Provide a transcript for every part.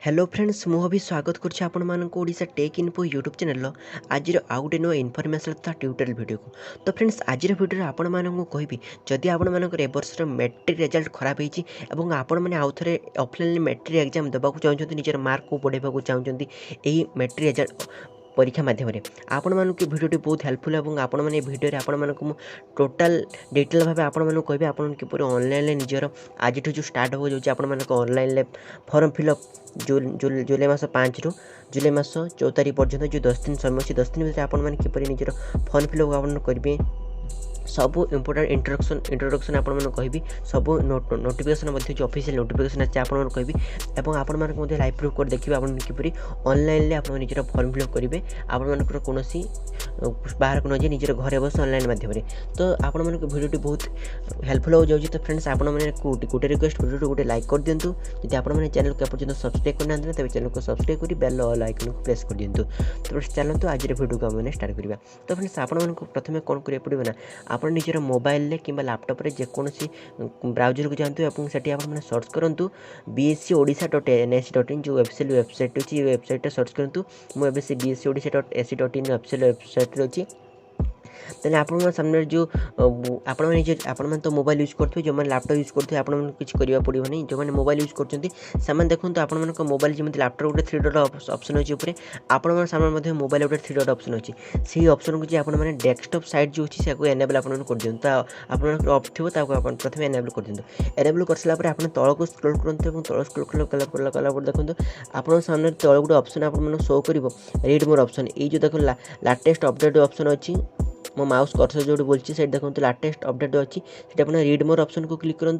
Hello friends मुझे स्वागत करुच्ची Odisha tech info YouTube channel आज आउ गोटे नुआ इनफर्मेशन तथा ट्यूटोरियल वीडियो को। तो फ्रेंड्स आज वीडियो आपण मानक कहबी जदि आपण वर्षर मैट्रिक रिजल्ट खराब होती और आपण मैंने आउ थे ऑफलाइन मैट्रिक एग्जाम देवाक चाहते निजर मार्क को बढ़ावा चाहते यही मैट्रिक रिजल्ट परीक्षा माध्यम आपण मानक भिडियोटी बहुत हेल्पफुल और आपण मैंने भिडियो आपण मानक टोटाल डिटेल भाव आपण मानक कहबी आपण किपर ऑनलाइन निजर आज जो स्टार्ट हो जाए आपण मानक ऑनलाइन फॉर्म फिलअप जुलाई मास 5 रु जुलाई मास 14 तारीख पर्यंत जो 10 दिन समय अच्छी 10 दिन भर आपण मैंने किपर निजर फॉर्म फिलअप आपण करेंगे सबू इंपोर्टेंट इंट्रोडक्शन आपण मन कहबी सबू नोटिफिकेशन जो ऑफिशियल नोटिफिकेशन अच्छे आपण कहबी और आपण मानक लाइव प्रूफ कोड देखिए आपण किपरि ऑनलाइन ले आपण निजर फॉर्म फिलअप करेंगे आपण मानकर कोनोसी बाहर को न जाए निजर घरे बस ऑनलाइन माध्यम तो आपण मानक वीडियोटी बहुत हेल्पफुल हो जाउची। तो फ्रेंड्स आपण माने गोटे रिक्वेस्ट वीडियो गोटे लाइक कर दिंतु यदि आपण माने चैनल को पर्यंत सब्सक्राइब करना तबे चैनल को सब्सक्राइब करी बेल ऑल आइकन को प्रेस कर दिंतु। तो फ्रेंड्स चलंतु आज वीडियो को हम स्टार्ट करबा। तो फ्रेंड्स आपण मानक प्रथमे कोन करिया पड़िबो ना आपण निजर मोबाइल कि लैपटॉप रे जेकोसी ब्राउजर को जातु और से आप सर्च करूँ bsc.odisha.nic.in जो वेबसाइट अच्छी वेबसाइट सर्च करूँ मुझे से bsc.odisha.ac.in वेबसाइट अच्छी तेल आप सामने जो आपण तो मोबाइल यूज करते जो मैंने लैपटॉप यूज करते आप किसी करने पड़ो नहीं जो मैंने मोबाइल यूज कर देखो आप मोबाइल जमी लैपटॉप गोटे 3 डॉट ऑप्शन अच्छी ऊपर आपण सामने मोबाइल गोटे 3 डॉट ऑप्शन अच्छी से ऑप्शन को आपने डेस्कटॉप साइट जो अच्छी से एनेबल आप कर दिखाँ तो आप थी प्रथम एनेबल कर दिखाँ एनेबल कर सारापर आप तल को स्क्रॉल करूँ तल स्क्रॉल कला देखो आप सामने तल गोटे ऑप्शन आप शो कर रीड मोर ऑप्शन ये जो देखो लेटेस्ट अपडेट ऑप्शन अच्छी मो माउस कर्सर जो बोलती से देखो लेटेस्ट अपडेट अच्छी से रीड मोर ऑप्शन को क्लिक करूँ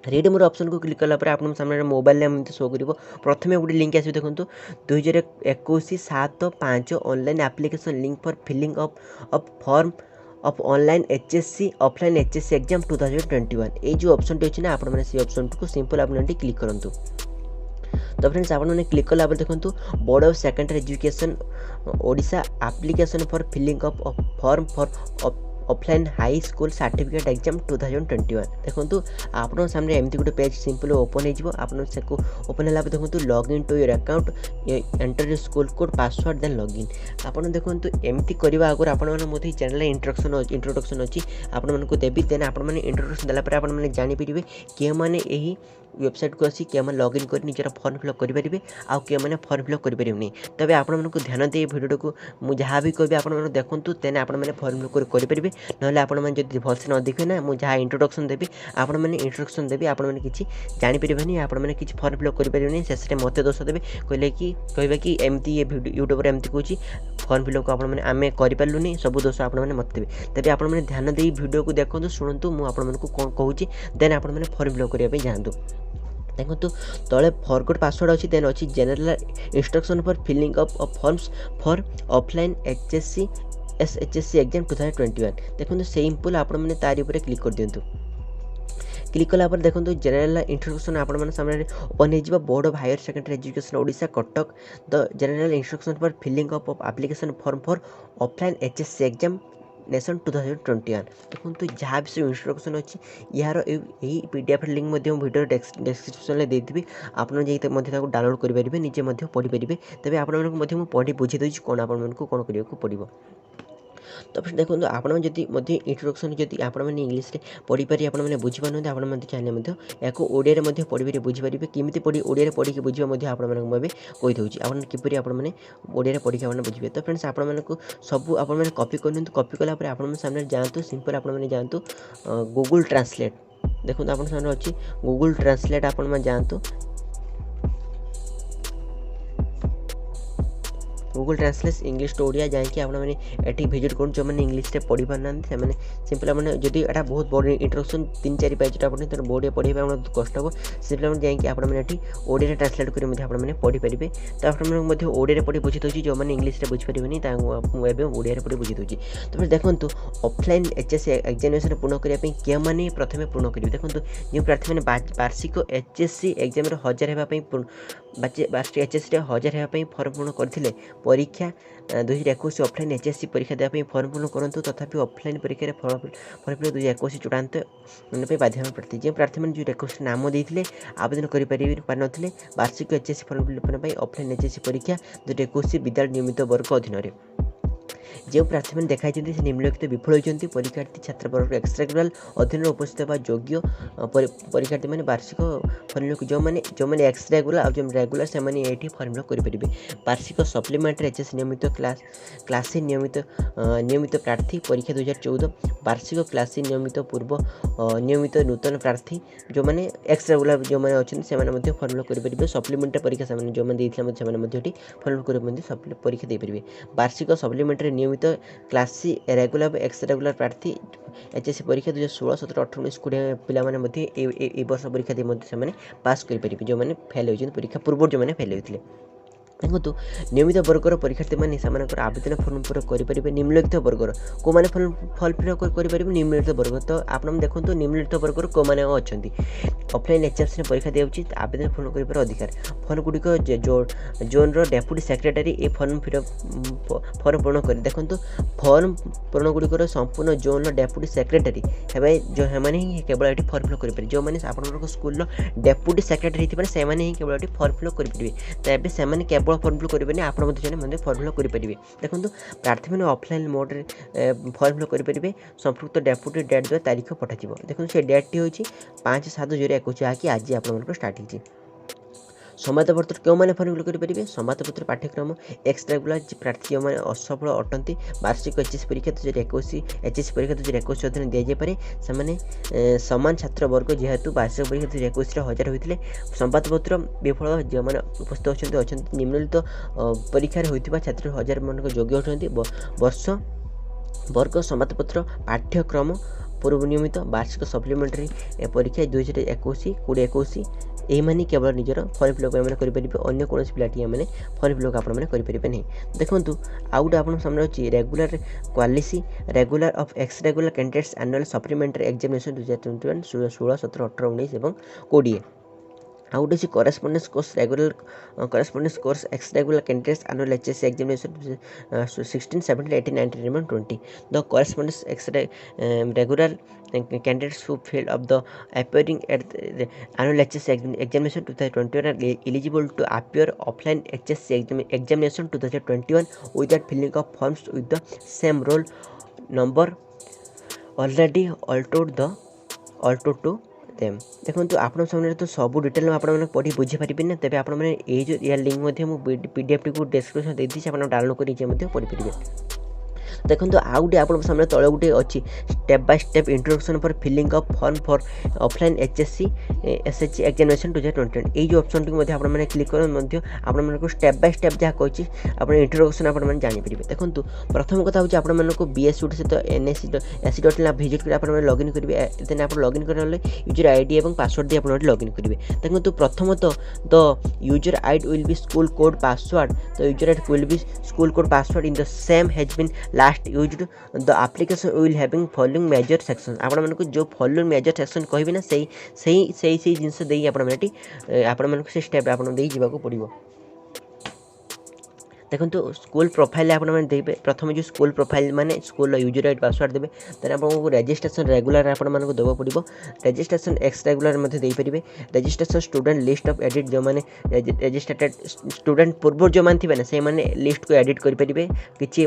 रीड मोर ऑप्शन को क्लिक कला आप सामने मोबाइल एमती शो कर प्रथम गोटे लिंक आस देखो 2021-7/5 online application link for filling up form of online hsce offline hsce exam 2021 ये जो ऑप्शन अच्छी ना आप ऑप्शन को सिंपल आप क्लिक करूँ। तो फ्रेंड्स आपने क्लिक कला देखो board of secondary education Odisha application for filling up form for offline high school certificate exam 2021 देखो आप सामने एमती गोटे पेज सिंपल ओपन हो ओपन है देखो log in to your account enter your school code password then log in आप देखो एमती करने आगे आप चैनल इंट्रोडक्शन अच्छी आपको देवी देन आप इंट्रोडक्शन देलापर आप जानीपर किए मैंने यही वेबसाइट को आसी किए लॉग इन कर निजर फॉर्म फिलअप करेंगे आउ किए मैंने फॉर्म फिलअप करेंगे तबे आपको ध्यान दे भिडियो को मुझे जहाँ भी कह आप देखूँ तेने आपने फॉर्म फिलअप करेंगे ना आपड़ी भलसे न देखे ना मुझे जहाँ इंट्रोडक्शन देवी आप इंट्रोडक्शन देवी आपने किसी जानीपारे आपने किसी फॉर्म फिलअप करेंगे शेष में मत दोष देवे कहले कि एमती ये यूट्यूब एमती कहूँ फॉर्म फिलअप को आम करूँ सब दोष आपने मत देवे तबे आपने ध्यान दे वीडियो को देखो शुणु मुझे कौन कहूँ देन आपने फॉर्म फिलअप करने जातु देखो तले फॉरगॉट पासवर्ड अच्छी देन अच्छी general instruction for filling up forms for offline hsce exam 2021 देखो सिंपल आपने तारी ऊपर क्लिक कर दिंतु क्लिक कला देखो जनरल इंस्ट्रक्शन आपण सामने ओपन हो board of higher secondary education Odisha Cuttack the general instruction for filling up of application form for offline hsce exam नेशन 2021 देखो जहाँ भी सब इंस्ट्रक्शन अच्छी यार यही पीडीएफ लिंक वीडियो डिस्क्रिप्शन में देदेवी आपड़ डाउनलोड करेंगे निजे पढ़ी तबे आपको पढ़ी बुझी दूसरी कौन आपको कौन करने पड़ो। तो फिर देखो आप इंट्रोडक्शन जब आपने इंग्लीश पढ़ी पारे आपने बुझीपार आप चाहिए या ओडिया पढ़ी पारे बुझीपारे केमी पढ़ी ओडिया पढ़ी बुझा आपको कहीदे आप किपर आपने ओडिया पढ़ी आपने बुझे। तो फ्रेंड्स आपको सब आपने कॉपी कर कॉपी कलापर आप सामने जातु सिंपल आपने जातु गूगल ट्रांसलेट देखो आप सामने अच्छी गूगल ट्रांसलेट आप जातु Google translate English to Odia जाकि आपने भिजिट कर जो मैंने इंग्लिश पढ़ी पारना से सिंपल आपने जदि एटा बहुत बड़ इंट्रोडक्शन 3-4 पेज आपने तो बोर्ड पढ़े कष्ट हम सिंपल आपने जाकि आपने ओडिया ट्रांसलेट कर पढ़ी पारे। तो आपने ओडिया पढ़ी बुझी दूसरी जो मैंने इंग्लिश बुझीपारे मुझे ओडिया पढ़ी बुझी दूसरी। तो फिर देखो ऑफलाइन hsce एग्जामिनेशन पूर्ण करने किए मैंने प्रथम पूर्ण करेंगे देखो जो प्रार्थी मैंने वार्षिक hsce एग्जाम 1000 होगापी वार्षिक hsce 1000 होगापी फॉर्म पूर्ण करते परीक्षा 2021 ऑफलाइन एचएससी परीक्षा देवाई फॉर्म पूर्ण करूँ तथापि ऑफलाइन परीक्षा फॉर्म फिलअप 2021 चूड़ांत बाध्यमान प्रार्थी जो प्रार्थी मैंने जो रिक्वेस्ट नाम देते आवेदन करें वार्षिक HSC form fill up offline HSC परीक्षा 2021 विद्यालय नियमित वर्ग अधीन जो प्रार्थी मैंने देखाई से निम्नलिखित विफल होती परीक्षार्थी छात्र वर्ग एक्सट्राक्युलर अधीन उपस्थित होगा योग्य परीक्षार्थी मैंने वार्षिक फॉर्म जो मैंने एक्स रेगुलर और जो रेगुलर से फॉर्म फिलअप करेंगे वार्षिक सप्लीमेंटारी एचएस नियमित क्लास नियमित प्रार्थी परीक्षा 2014 वार्षिक क्लास नियमित पूर्व नियमित नूतन प्रार्थी जो मैंने एक्स रेगुलर जो मैंने अच्छे से फॉर्म फिलअप करेंगे सप्लीमेंटारी परीक्षा से जो मैंने फॉर्म फिलअप परीक्षा देपारे वार्षिक सप्लीमेंटारी नियमित क्लास रेगुलर एक्स रेगुलर प्रार्थी एचएससी परीक्षा 2016 17 18 19 20 पिला वर्ष परीक्षा दे पास करेंगे जो मैंने फेल होती परीक्षा पूर्व जो मैंने फेल होते देखो नियमित वर्गर परीक्षार्थी मैंने आवेदन फॉर्म करेंगे निम्नलिखित वर्गर को मैंने फॉर्म फिलअप करेंगे निम्नलिखित वर्ग तो आप देखो निम्नलिखित वर्गर को मैंने अच्छा ऑफलाइन एचएससी परीक्षा दिया आवेदन फॉर्म कर अधिकार फॉर्म गुड़िक जोन डेप्यूटी सेक्रेटरी ए फॉर्म फिलअप फॉर्म पूर्ण करें देखो फॉर्म पूर्ण गुड़िकर संपूर्ण जोन डेप्यूटी सेक्रेटरी है जो ही केवल ये फॉर्म फिलअप करेंगे जो मैंने आप स्कूल डेप्यूटी सेक्रेटरी से ही केवल ये फॉर्म फिलअप करेंगे तो ये केवल फॉर्म फिलअप करेंगे आप जन फॉर्म फिलअप करेंगे देखो प्रार्थी मैंने ऑफलाइन मोड्रे फॉर्म फिलअप करेंगे संपृक्त डेप्यूटी डेट द्वारा तारीख पठाଯିବ देखो से डेट हूँ 5/7/2021 जहाँकि आज आप स्टार्ट होती संवादपत्र क्यों मैंने फॉर्म फिलअप करेंगे संवादपत्र पाठ्यक्रम एक्स रेगुलर प्रार्थी जो मैंने असफल अटंती वार्षिक एचएससी परीक्षा 2021 एचएससी परीक्षा 2021 अधीन दि जापे से सामान छात्र वर्ग जेहेतु वार्षिक परीक्षा 2021 1000 होते संवादपत्र विफल जो मैंने उपस्थित अच्छा निम्नलिखित परीक्षा होता छात्र 1000 मान योग्य होती वर्ष वर्ग संवादपत्र पाठ्यक्रम पूर्व नियमित वार्षिक सप्लीमेंटारी परीक्षा 2021 2021 यही केवल निजर फॉर्म फिलअप करेंगे अन्य कौन पिलाटी मैंने फॉर्म फिलअप आपने करेंगे नहीं देखो आउ गोटे आप सामने अच्छी रेगुलर क्वालिसी regular of ex regular candidates annual supplementary examination 2021 16 17 18 19 और 20 आउ गोटे correspondence course regular correspondence course ex regular candidates annual HSC examination 16 17 18 19 20 the correspondence ex regular candidates who failed of the appearing at the annual HSC examination 2021 are eligible to appear offline HSC examination 2021 without filling of forms with the same roll number already altered to them देखो आप सामने तो सब detail आप पढ़ी बुझीपारे ना तेज आप ये लिंक पीडीएफ टी डिस्क्रिप्शन देती आप डाउनलोड कर पढ़ी देखो आउ गोटे आप सामने तले गोटे अच्छी step by step introduction for filling up form for offline HSC SHC examination 2021 ये ऑप्शन टी आप क्लिक कर आपको स्टेप बाय स्टेप जहाँ कही आप इंट्रोडक्शन आप जानीपर देखो प्रथम कथा हूँ आपको बीएस सहित hsce.in भिजिट कर लॉगिन करेंगे देन आप लॉगिन कर यूजर आईडी और पासवर्ड दी आप लॉगिन करेंगे देखो प्रथमत the user ID will be school code password the user ID will be school code password in the same has been last used the application will having following major section आपको जो following major section कहबी ना सही जिनस दे आपण से step आप पड़ो देखो स्कूल प्रोफाइल आप प्रथम जो स्कूल प्रोफाइल माने स्कूल यूजर आईडी पासवर्ड देवे देन आपको रजिस्ट्रेशन रेगुलर आपको देव पड़ो रजिस्ट्रेशन एक्स रेगुलर देपारे registration student list of edit जो मैंने रजिस्ट्रेटेड स्टूडेंट पूर्व जो मैंने थे से मैंने लिस्ट को एडिट करेंगे किसी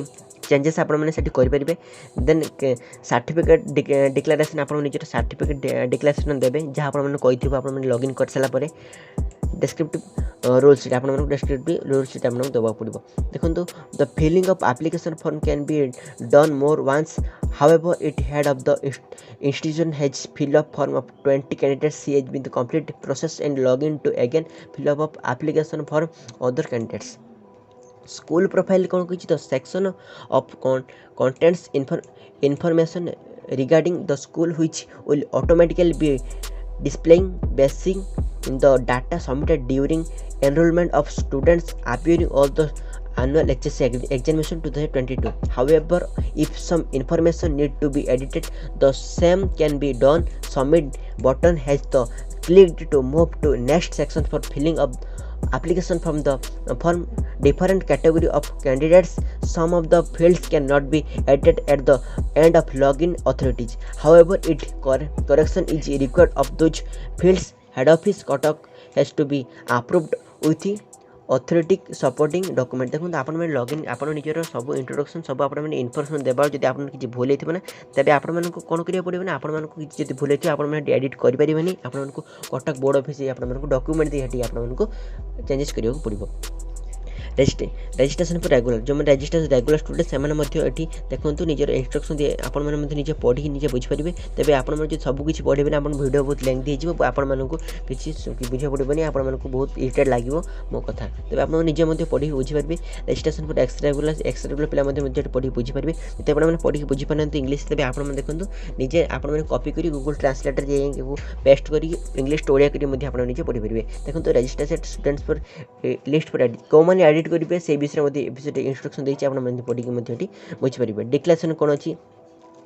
चेंजेस करेंगे देन सर्टिफिकेट डिक्लेरेशन आप निजर सर्टिफिकेट डिक्लेरेशन देवे जहाँ आप लॉगिन कर सारापर डेस्क्रिप्टिव रोल सीट आप डेस्क्रिप्टिव रोल सीट आपको देवाक पड़ो देखो the filling of application form can be done more once however it head of the institution has fill up form of 20 candidates she has been the complete process and login to again fill up of application for other candidates school profile कौन कही the section of contents information regarding the school which will automatically be displaying basing in the data submitted during enrollment of students appearing on the annual HSC examination 2022. However, if some information need to be edited, the same can be done. Submit button has the clicked to move to next section for filling up application from the form different category of candidates. Some of the fields cannot be added at the end of login authorities. However, correction is required of those fields. Head office conduct has to be approved with authority supporting document देखो आपण मैंने login आप निजर सब introduction सब आप information देवा जब आप किसी भूल होती ना तेज आपण कौन करा पड़े ना आपण किसी भूल होती आप एडिट करें आपण कटक बोर्ड ऑफिस आपण डॉक्यूमेंट दी आपको चेंजेस करने पड़ो रेजिस्ट्रेशन फॉर रेगुलर जो मैंने रेजिस्ट्रेशन रेगुलर स्टूडेंट से देखो निजर इंस्ट्रक्शन दिए आपजे पढ़ी निजे बुझीपारे तेज आप सब किसी पढ़े ना वीडियो बहुत लेंथी हो किसी बुझा पड़ोनी आपको बहुत इरिटेट लगे मो कथा तेज आप निजे पढ़ी बुझीपारे रेजिस्ट्रेशन फॉर एक्स रेगुलर पिला पढ़ी बुझीपारे जब आप पढ़ी बुझीपार इंग्लीश तेज आप देखो निजे आप कॉपी कर गूगल ट्रांसलेटर पेस्ट कर इंग्लीश टू ओडिया कर निजे पढ़ी पारे देखो registration students for list for कौ मैंने एडिट करेंगे से विषय इंस्ट्रक्शन देखिए आप पढ़ी बुझीपारे डिक्लेरेशन कौन अच्छी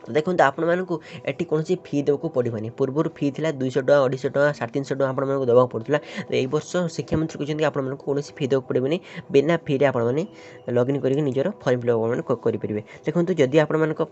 देखो आपको ये कौन फी देवाक पड़ोनी पूर्व फी थी 200 टका 250 टका 350 टका आपको देवाक पड़ता है वर्ष शिक्षा मंत्री कहते हैं आपको कौन फी देवाक पड़ोनी बिना फी आपने लॉगिन करके निजर फॉर्म फिलअप करेंगे देखो जदि आप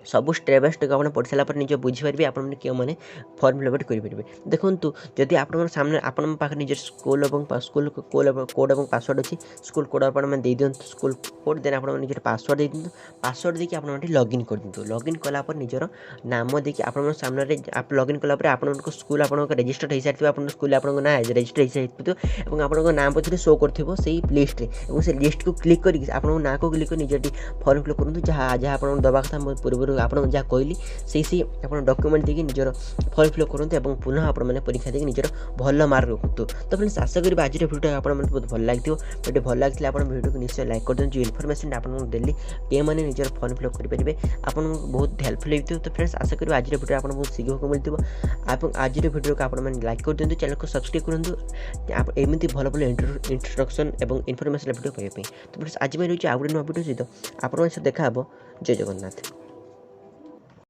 सब स्टेप बाय स्टेप आप पढ़ सारापर निज बुझीपारे आपने क्यों मैंने फॉर्म फिलअप करेंगे देखो जदि आप सामने आपन पाखे निज स्कूल और स्कूल कोड और पासवर्ड अच्छी स्कूल कोड आप दिखाँ स्कूल कोड देन आप निजर पासवर्ड दे दिखाँ पासवर्ड देखिए आप लॉगिन कर दिखाँ लॉगिन कलापर निजर नाम देखिए आप सामने आप लॉगिन कलापर आपको स्कूल आप रजिस्टर हो सारी आप स्कूल आप ना रजिस्टर हो सारी और आपको नाम पछे शो कर से लिस्ट से लिस्ट को क्लिक करके आप ना को क्लिक कर निजे फॉर्म फिलअप करूँ जहाँ जहाँ आप दवा कथा पूर्व आपको जहाँ कहली से आप डॉक्यूमेंट देखिए निजर फॉर्म फिलअप करूँ पुनः आप परीक्षा देखिए निजर भल मार्क रखुँ तो फ्रेंड्स आशा करी आज वीडियो आप बहुत भल लगे वीडियो भल लगे आप वीडियो को निश्चय लाइक कर दिखाँ जो इनफॉरमेशन आपको देली ये मैंने निजर फॉर्म फिलअप करेंगे आपको बहुत हेल्पफुल होती तो फ्रेंड्स आशा करी आज वीडियो आपको बहुत सीखा मिलती आप आज वीडियो को आप लाइक कर दिखाँ चैनल को सब्सक्राइब करूँ आप एमती भल भल इंस्ट्रक्शन और इनफॉरमेशन वीडियो पाइबा तो फ्रेंड्स आज मैं रही आउ गोटे नुआ वीडियो सहित आप देखा जय जगन्नाथ।